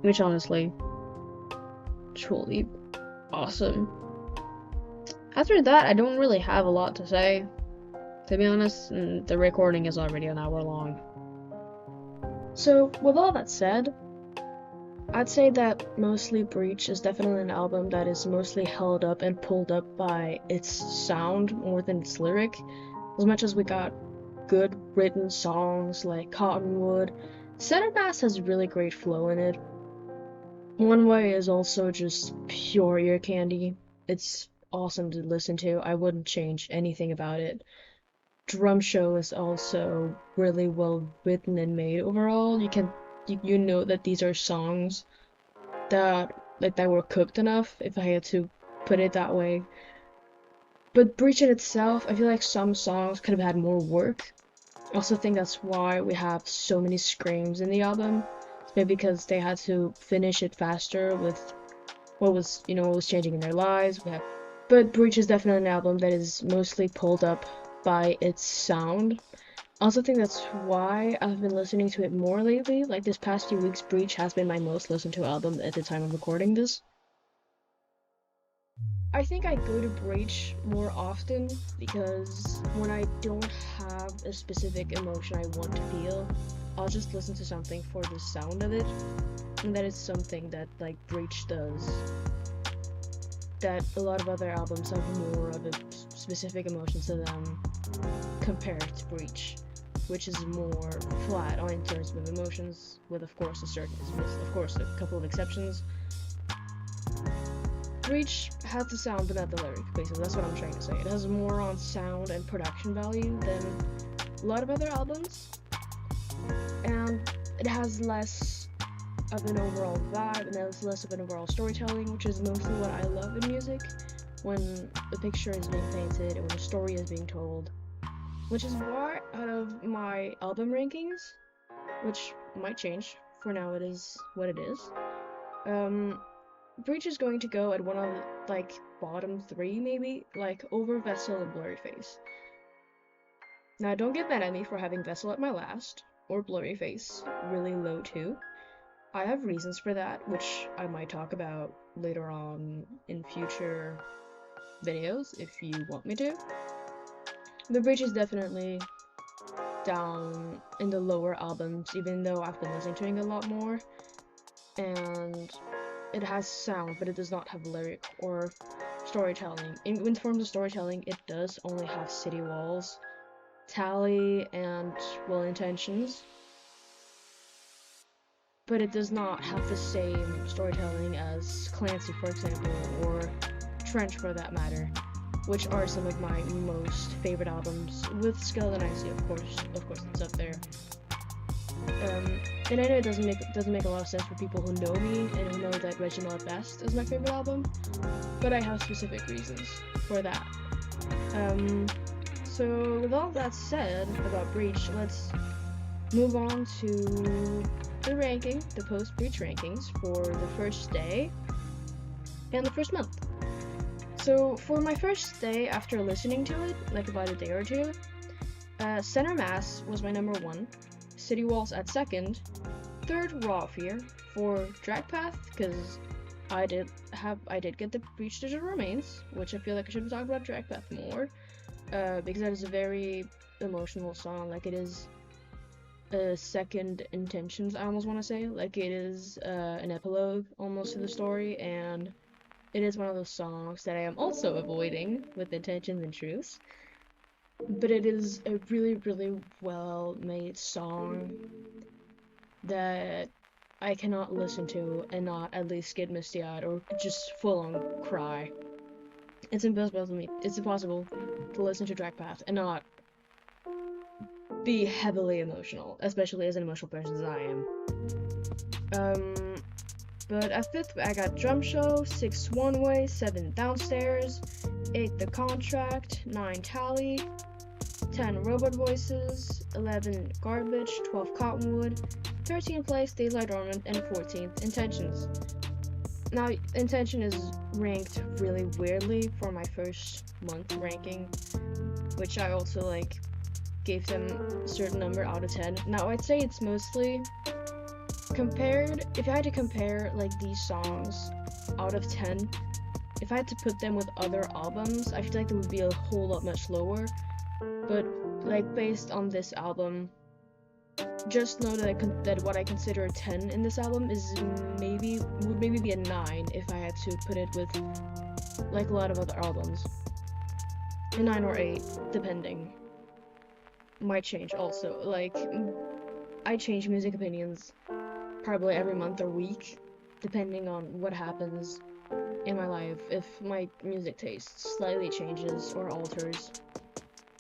Which, honestly, truly awesome. After that, I don't really have a lot to say, to be honest, and the recording is already an hour long. So, with all that said, I'd say that mostly Breach is definitely an album that is mostly held up and pulled up by its sound more than its lyric. As much as we got good written songs like Cottonwood Center Mass has really great flow in it. One Way is also just pure ear candy. It's awesome to listen to. I wouldn't change anything about it. Drum Show is also really well written and made overall. You know that these are songs that were cooked enough, if I had to put it that way. But Breach in itself, I feel like some songs could have had more work. I also think that's why we have so many screams in the album. It's maybe because they had to finish it faster with what was changing in their lives. But Breach is definitely an album that is mostly pulled up by its sound. I also think that's why I've been listening to it more lately. Like this past few weeks, Breach has been my most listened to album at the time of recording this. I think I go to Breach more often because when I don't have a specific emotion I want to feel, I'll just listen to something for the sound of it. And that is something that like Breach does that a lot of other albums have more of a specific emotion to them compared to Breach, which is more flat on in terms of emotions, with of course a couple of exceptions. Breach has the sound but not the lyric, basically. That's what I'm trying to say. It has more on sound and production value than a lot of other albums, and it has less of an overall vibe, and there's less of an overall storytelling, which is mostly what I love in music, when the picture is being painted and when the story is being told. Which is why, out of my album rankings, which might change, for now it is what it is, Breach is going to go at one of the, like, bottom 3, maybe, like, over Vessel and Blurry Face. Now, don't get mad at me for having Vessel at my last, or Blurry Face really low too. I have reasons for that, which I might talk about later on in future videos, if you want me to. The Breach is definitely down in the lower albums, even though I've been listening to it a lot more, and it has sound, but it does not have lyric or storytelling. In terms of storytelling, it does only have City Walls, Tally, and Well Intentions, but it does not have the same storytelling as Clancy, for example, or Trench for that matter, which are some of my most favorite albums, with Skeleton Icy, of course it's up there. And I know it doesn't make a lot of sense for people who know me and who know that Reginald at Best is my favorite album, but I have specific reasons for that. So with all that said about Breach, let's move on to the ranking, the post-Breach rankings for the first day and the first month. So for my first day after listening to it, like about a day or two, Center Mass was my number 1, City Walls at 2nd, 3rd Raw Fear, for Drag Path, because I did get the Breach Digital Remains, which I feel like I should have talked about Drag Path more, because that is a very emotional song. Like, it is a second intentions, I almost want to say. Like, it is an epilogue almost to the story, and it is one of those songs that I am also avoiding with Intentions and Truths. But it is a really, really well-made song that I cannot listen to and not at least get misty-eyed or just full-on cry. It's impossible to listen to Drag Path and not be heavily emotional, especially as an emotional person as I am. But at 5th, I got Drum Show, 6 One Way, 7 Downstairs, 8 The Contract, 9 Tally, 10 Robot Voices, 11 Garbage, 12 Cottonwood, 13th place Daylight Dormant, and 14th Intentions. Now, Intention is ranked really weirdly for my first month ranking, which I also gave them a certain number out of 10. Now, I'd say it's mostly if I had to compare these songs out of 10, if I had to put them with other albums, I feel like they would be a whole lot much lower. But based on this album, just know that what I consider a 10 in this album would maybe be a 9 if I had to put it with a lot of other albums. A 9 or 8, depending. Might change also. I change music opinions probably every month or week, depending on what happens in my life, if my music taste slightly changes or alters.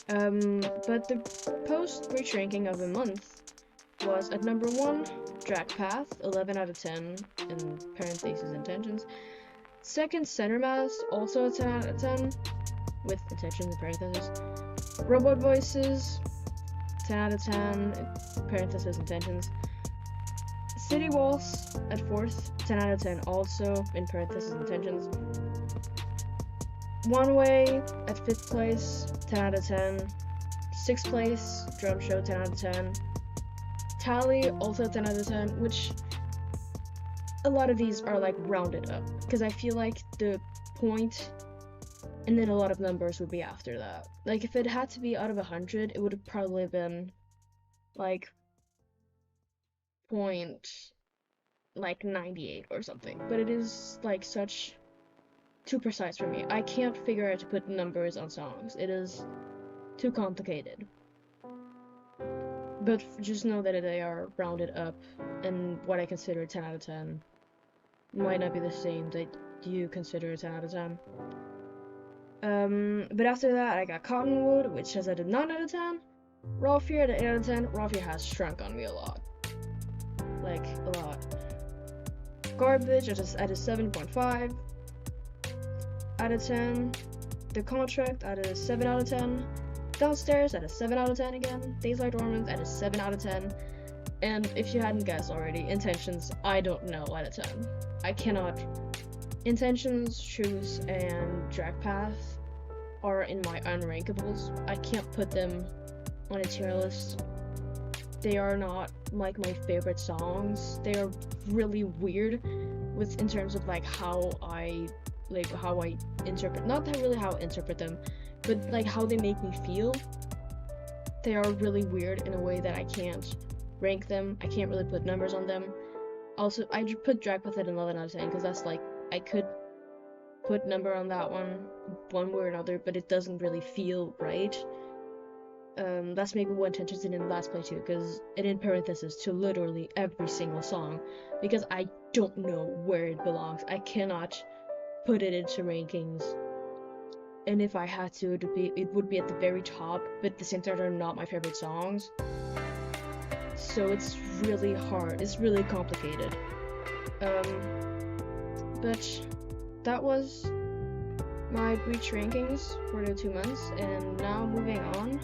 But the post-reach ranking of the month was at number 1, Drag Path, 11 out of 10, in parentheses intentions. Second, Center Mass, also a 10 out of 10, with intentions in parentheses. Robot Voices, 10 out of 10, parentheses intentions. City Walls at 4th, 10 out of 10, also in parentheses intentions. One Way at 5th place, 10 out of 10. 6th place, Drum Show, 10 out of 10. Tally, also 10 out of 10, which a lot of these are like rounded up, because I feel like the point and then a lot of numbers would be after that. Like, if it had to be out of 100, it would have probably been like point like 98 or something, but it is like such too precise for me. I can't figure out to put numbers on songs. It is too complicated. But just know that they are rounded up, and what I consider 10 out of 10 might not be the same that you consider 10 out of 10. But after that, I got Cottonwood, which has at a 9 out of 10. Raw Fear at an 8 out of 10. Raw Fear has shrunk on me a lot. Like, a lot. Garbage at a 7.5 out of 10. The Contract at a 7 out of 10. Downstairs at a 7 out of 10 again. Days Lie Dormant at a 7 out of 10. And if you hadn't guessed already, Intentions, I don't know, out of 10. I cannot. Intentions, Shoes, and Drag Path are in my unrankables. I can't put them on a tier list. They are not like my favorite songs. They are really weird in terms of like how I interpret, not that really how I interpret them, but like how they make me feel. They are really weird in a way that I can't rank them. I can't really put numbers on them. Also, I just put Drag Path at an 11 out of 10 because that's like, I could put number on that one way or another, but it doesn't really feel right. That's maybe what Intentions did in last play too, because it in parentheses to literally every single song, because I don't know where it belongs. I cannot put it into rankings, and if I had to, it would be at the very top, but at the same time, they're not my favorite songs. So it's really hard. It's really complicated. But that was my Breach rankings for the 2 months, and now moving on